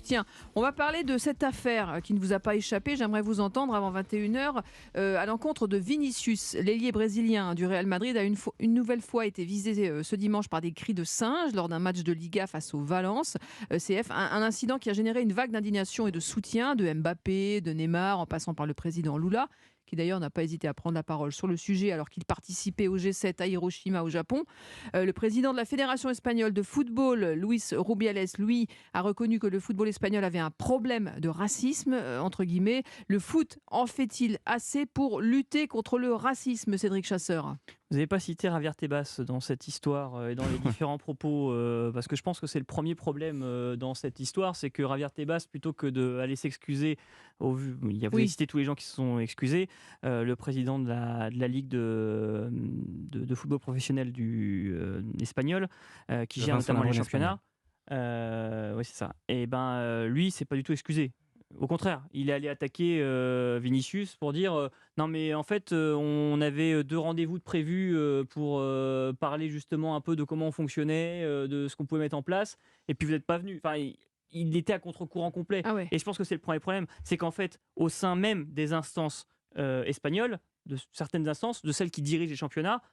Tiens, on va parler de cette affaire qui ne vous a pas échappé. J'aimerais vous entendre avant 21h à l'encontre de Vinicius. L'ailier brésilien du Real Madrid a une nouvelle fois été visé ce dimanche par des cris de singe lors d'un match de Liga face au Valence CF. Un incident qui a généré une vague d'indignation et de soutien de Mbappé, de Neymar, en passant par le président Lula, qui d'ailleurs n'a pas hésité à prendre la parole sur le sujet alors qu'il participait au G7 à Hiroshima au Japon. Le président de la Fédération espagnole de football, Luis Rubiales, lui, a reconnu que le football espagnol avait un problème de racisme, entre guillemets. Le foot en fait-il assez pour lutter contre le racisme, Cédric Chasseur ? Vous n'avez pas cité Javier Tebas dans cette histoire et dans les différents propos, parce que je pense que c'est le premier problème dans cette histoire, c'est que Javier Tebas, plutôt que d'aller s'excuser, vous avez cité tous les gens qui se sont excusés, le président de la Ligue de football professionnel espagnol, qui gère notamment les championnats, oui c'est ça, et lui, c'est pas du tout excusé. Au contraire, il est allé attaquer Vinicius pour dire non mais en fait on avait 2 rendez-vous de prévus pour parler justement un peu de comment on fonctionnait, de ce qu'on pouvait mettre en place, et puis vous n'êtes pas venu. Enfin, il était à contre-courant complet. Ah ouais. Et je pense que c'est le premier problème, c'est qu'en fait au sein même des instances espagnoles, de certaines instances, de celles qui dirigent les championnats,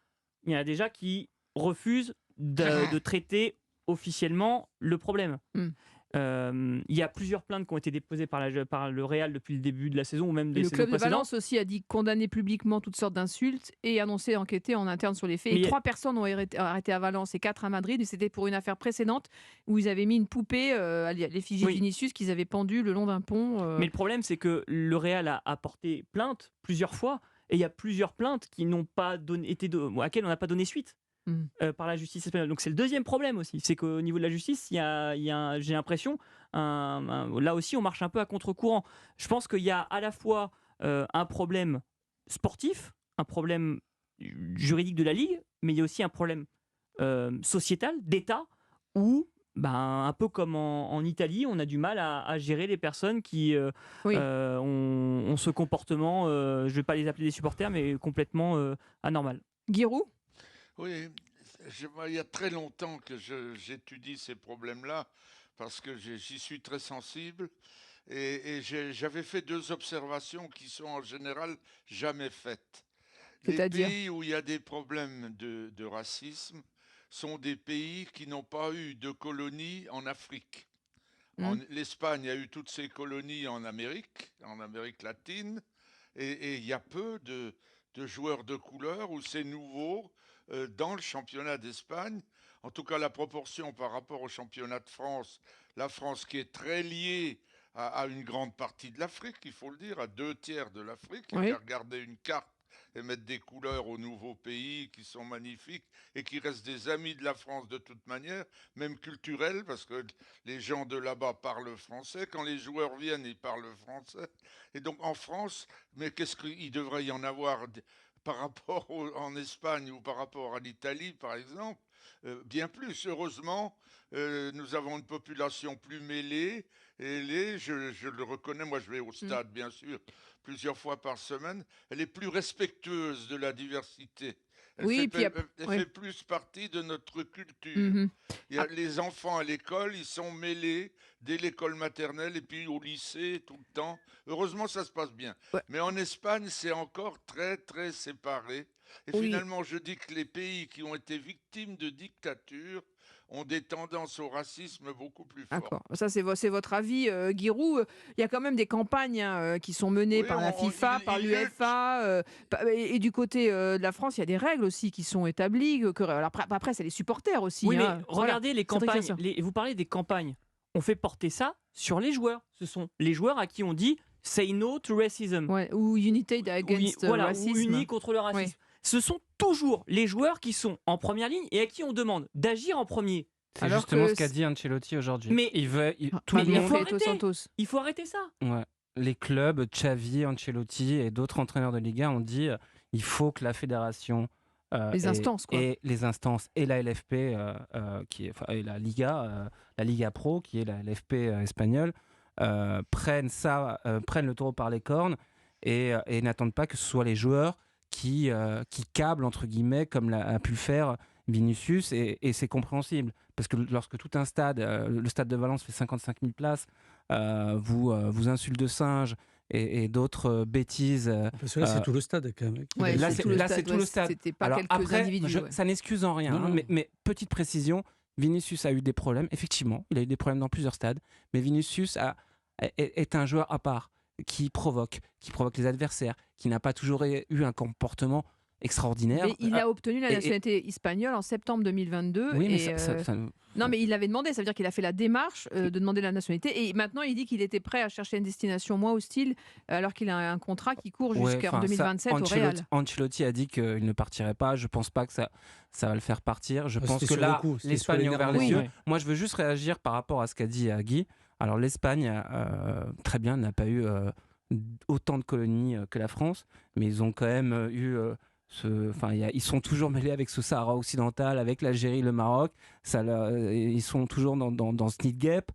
il y en a déjà qui refusent de traiter officiellement le problème. Il y a plusieurs plaintes qui ont été déposées par le Real depuis le début de la saison, ou même des saisons précédentes. Le club de Valence aussi a dit condamner publiquement toutes sortes d'insultes et annoncé enquêter en interne sur les faits. Et 3 personnes ont arrêté à Valence et 4 à Madrid. Et c'était pour une affaire précédente où ils avaient mis une poupée à l'effigie de Vinicius qu'ils avaient pendue le long d'un pont. Mais le problème, c'est que le Real a porté plainte plusieurs fois, et il y a plusieurs plaintes qui n'ont pas à laquelle on n'a pas donné suite. Par la justice espagnole. Donc c'est le deuxième problème aussi, c'est qu'au niveau de la justice, j'ai l'impression, là aussi on marche un peu à contre-courant. Je pense qu'il y a à la fois un problème sportif, un problème juridique de la Ligue, mais il y a aussi un problème sociétal, d'État, où un peu comme en Italie, on a du mal à gérer les personnes qui ont ce comportement, je ne vais pas les appeler des supporters, mais complètement anormal. Giroud ? Oui, il y a très longtemps que j'étudie ces problèmes-là parce que j'y suis très sensible et j'avais fait 2 observations qui sont en général jamais faites. Les pays où il y a des problèmes de racisme sont des pays qui n'ont pas eu de colonies en Afrique. L'Espagne a eu toutes ses colonies en Amérique latine, et il y a peu de joueurs de couleur où c'est nouveau. Dans le championnat d'Espagne, en tout cas la proportion par rapport au championnat de France, la France qui est très liée à une grande partie de l'Afrique, il faut le dire, à 2/3 de l'Afrique, il y a regarder une carte et mettre des couleurs aux nouveaux pays qui sont magnifiques et qui restent des amis de la France de toute manière, même culturels, parce que les gens de là-bas parlent français, quand les joueurs viennent, ils parlent français. Et donc en France, mais qu'est-ce qu'il devrait y en avoir par rapport en Espagne ou par rapport à l'Italie, par exemple, bien plus. Heureusement, nous avons une population plus mêlée. Et je le reconnais, moi je vais au stade, bien sûr, plusieurs fois par semaine. Elle est plus respectueuse de la diversité. Elle fait plus partie de notre culture. Les enfants à l'école, ils sont mêlés dès l'école maternelle et puis au lycée tout le temps. Heureusement, ça se passe bien. Mais en Espagne, c'est encore très, très séparé. Et finalement, je dis que les pays qui ont été victimes de dictature ont des tendances au racisme beaucoup plus fortes. D'accord. Ça, c'est votre avis, Giroud. Il y a quand même des campagnes qui sont menées par la FIFA, par l'UEFA. Et du côté de la France, il y a des règles aussi qui sont établies. Alors, après, c'est les supporters aussi. Oui, mais regardez les campagnes. Vous parlez des campagnes. On fait porter ça sur les joueurs. Ce sont les joueurs à qui on dit « say no to racism ». Ou « united against racism ». Ou « unis contre le racisme ». Ce sont toujours les joueurs qui sont en première ligne et à qui on demande d'agir en premier. C'est justement ce qu'a dit Ancelotti aujourd'hui. Mais il faut arrêter ça. Ouais. Les clubs, Xavi, Ancelotti et d'autres entraîneurs de Liga ont dit il faut que la fédération les instances et la LFP et la Liga Pro qui est la LFP espagnole prennent le taureau par les cornes et n'attendent pas que ce soit les joueurs qui câblent entre guillemets comme a pu le faire Vinicius, et c'est compréhensible parce que lorsque tout un stade, le stade de Valence fait 55 000 places, vous insulte de singe et d'autres bêtises. Parce que là, c'est tout le stade quand même. Ouais, Là, c'est c'est tout le stade. C'était pas Alors quelques après, individus. ça n'excuse en rien. Non, non. Mais petite précision, Vinicius a eu des problèmes. Effectivement, il a eu des problèmes dans plusieurs stades. Mais Vinicius est un joueur à part qui provoque les adversaires, qui n'a pas toujours eu un comportement extraordinaire. Mais il a obtenu la et- nationalité espagnole en septembre 2022. Oui, mais et, ça- non, mais il l'avait demandé, ça veut dire qu'il a fait la démarche de demander la nationalité. Et maintenant, il dit qu'il était prêt à chercher une destination moins hostile, alors qu'il a un contrat qui court Ouais, jusqu'en enfin, 2027 au Real. Ancelotti a dit qu'il ne partirait pas. Je pense pas que ça va le faire partir. Je Ah, pense c'était que sur là, le coup, c'était l'Espagne sur a ouvert les l'énervement. yeux. Oui. Moi, je veux juste réagir par rapport à ce qu'a dit Guy. Alors, l'Espagne, très bien, n'a pas eu autant de colonies que la France, mais ils ont quand même eu. Ils sont toujours mêlés avec ce Sahara occidental, avec l'Algérie, le Maroc. Ils sont toujours dans ce nid de guêpe.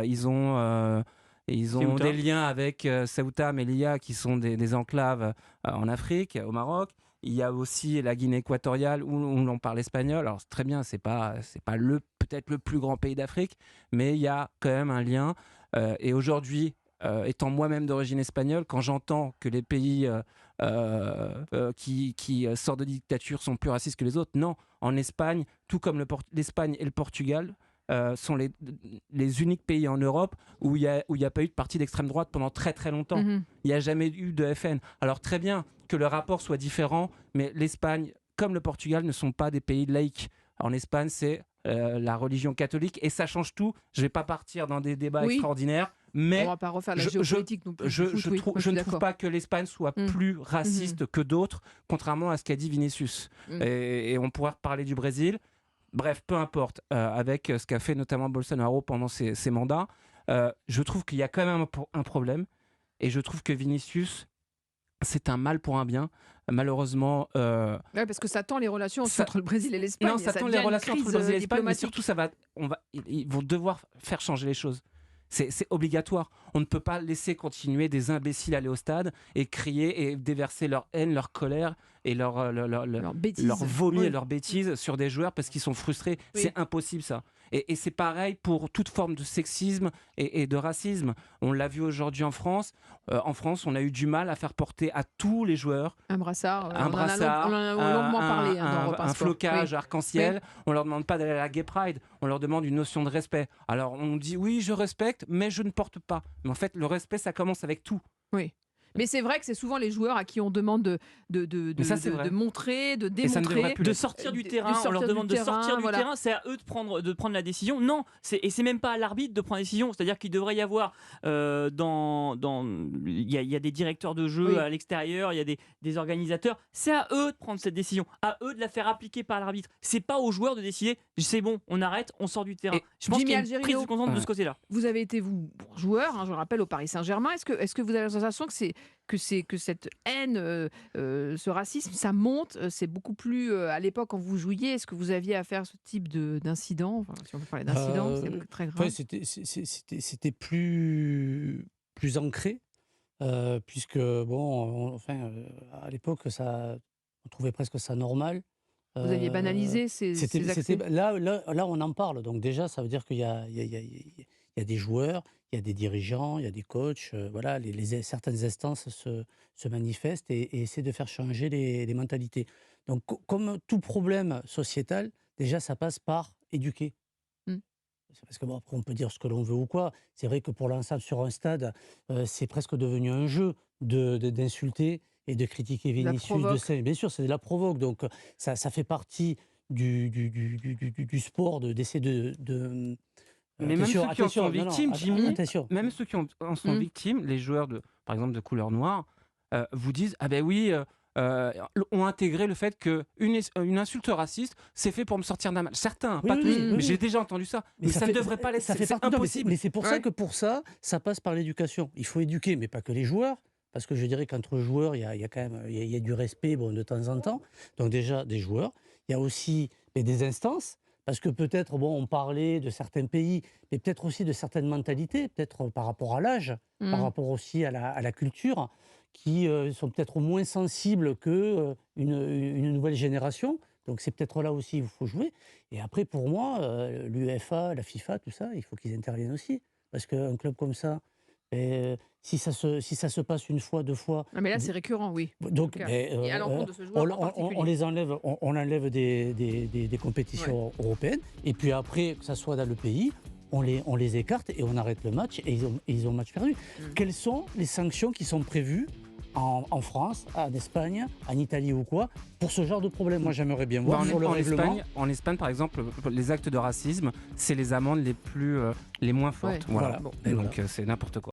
Ils ont Ceuta. des liens avec Ceuta, Melilla, qui sont des enclaves en Afrique, au Maroc. Il y a aussi la Guinée équatoriale où l'on parle espagnol. Alors c'est très bien, c'est pas peut-être le plus grand pays d'Afrique, mais il y a quand même un lien. Et aujourd'hui, étant moi-même d'origine espagnole, quand j'entends que les pays qui sortent de dictature sont plus racistes que les autres, non. En Espagne, tout comme l'Espagne et le Portugal, sont les uniques pays en Europe où il y a pas eu de parti d'extrême droite pendant très très longtemps. Mhm. Il n'y a jamais eu de FN. Alors très bien que le rapport soit différent, mais l'Espagne, comme le Portugal, ne sont pas des pays laïques. En Espagne, c'est la religion catholique et ça change tout. Je ne vais pas partir dans des débats Oui. extraordinaires, On mais va pas refaire la je- géopolitique non plus. je du foot, oui. Moi, je suis ne trouve d'accord. pas que l'Espagne soit Mm. plus raciste que d'autres, contrairement à ce qu'a dit Vinicius. Mm. Et on pourrait reparler du Brésil. Bref, peu importe, avec ce qu'a fait notamment Bolsonaro pendant ses mandats, je trouve qu'il y a quand même un problème. Et je trouve que Vinicius, c'est un mal pour un bien. Malheureusement, Ouais, parce que ça tend les relations aussi Ça- entre le Brésil et l'Espagne. non, ça tend les devient une relations entre le crise, Brésil et l'Espagne, mais diplomatique. surtout, ils vont devoir faire changer les choses. C'est obligatoire. On ne peut pas laisser continuer des imbéciles aller au stade et crier et déverser leur haine, leur colère et Leur bêtise. leur vomi Oui. et leurs bêtises sur des joueurs parce qu'ils sont frustrés. Oui. C'est impossible ça. Et c'est pareil pour toute forme de sexisme et de racisme. On l'a vu aujourd'hui en France. En France, on a eu du mal à faire porter à tous les joueurs Un brassard. un brassard, On en a longuement parlé dans Repas un Sport. flocage Oui. arc-en-ciel. On leur demande pas d'aller à la Gay Pride. On leur demande une notion de respect. Alors on dit oui, je respecte, mais je ne porte pas. Mais en fait, le respect, ça commence avec tout. Mais c'est vrai que c'est souvent les joueurs à qui on demande Mais ça, c'est vrai. de montrer, de Et ça ne démontrer. devrait plus De l'être. sortir du de terrain, on sortir leur du demande de terrain, sortir du voilà. terrain, c'est à eux de prendre la décision. Non, c'est même pas à l'arbitre de prendre la décision. C'est-à-dire qu'il devrait y avoir il y a des directeurs de jeu Oui. à l'extérieur, il y a des organisateurs. C'est à eux de prendre cette décision, à eux de la faire appliquer par l'arbitre. C'est pas aux joueurs de décider. C'est bon, on arrête, on sort du terrain. Et Je pense qu'il y a une Jimmy prise de Algerino. conscience de Ouais. ce côté-là. Vous avez été, vous, joueur, je le rappelle, au Paris Saint-Germain. Est-ce que vous avez la sensation que cette haine, ce racisme, ça monte? C'est beaucoup plus à l'époque quand vous jouiez. Est-ce que vous aviez à faire ce type d'incident? Enfin, si on peut parler d'incident, c'est très grave. Ouais, c'était plus ancré, puisque, bon, à l'époque, on trouvait presque ça normal. Vous aviez banalisé ces accès. Là, on en parle. Donc déjà, ça veut dire qu'il y a des joueurs, il y a des dirigeants, il y a des coachs. Voilà, certaines instances se manifestent et essaient de faire changer les mentalités. Donc, comme tout problème sociétal, déjà, ça passe par éduquer. Mm. Parce que bon, après, on peut dire ce que l'on veut ou quoi. C'est vrai que pour l'ensemble sur un stade, c'est presque devenu un jeu d'insulter et de critiquer La Vinicius. provoque. Bien sûr, c'est de la provoque. Donc, ça fait partie du sport d'essayer de Mais même ceux qui en sont victimes, Jimmy, attention. même ceux qui en sont Mm. victimes, les joueurs par exemple de couleur noire, vous disent ah ben oui, ont intégré le fait qu'une insulte raciste, c'est fait pour me sortir d'un mal. Certains, Oui, pas oui, tous, oui, mais oui. j'ai déjà entendu ça. Mais ça ne devrait pas l'être, Ça fait c'est partie- non, impossible. Mais c'est pour ça Ouais. que ça passe par l'éducation. Il faut éduquer, mais pas que les joueurs. Parce que je dirais qu'entre joueurs, il y a quand même il y a du respect bon, de temps en temps. Donc déjà, des joueurs. Il y a aussi des instances. Parce que peut-être, bon, on parlait de certains pays, mais peut-être aussi de certaines mentalités, peut-être par rapport à l'âge, par rapport aussi à la culture, qui sont peut-être moins sensibles qu'une nouvelle génération. Donc c'est peut-être là aussi où il faut jouer. Et après, pour moi, l'UEFA, la FIFA, tout ça, il faut qu'ils interviennent aussi. Parce qu'un club comme ça, si ça se passe une fois, deux fois. Ah, mais là, c'est récurrent, oui. Donc, Et à l'encontre de ce joueur en particulier. on les enlève, on enlève des compétitions européennes. Et puis après, que ça soit dans le pays, on les écarte et on arrête le match et ils ont match perdu. Quelles sont les sanctions qui sont prévues en France, en Espagne, en Italie ou quoi, pour ce genre de problème? Moi, j'aimerais bien voir sur le règlement. En Espagne, par exemple, les actes de racisme, c'est les amendes les moins fortes. Voilà. Donc c'est n'importe quoi.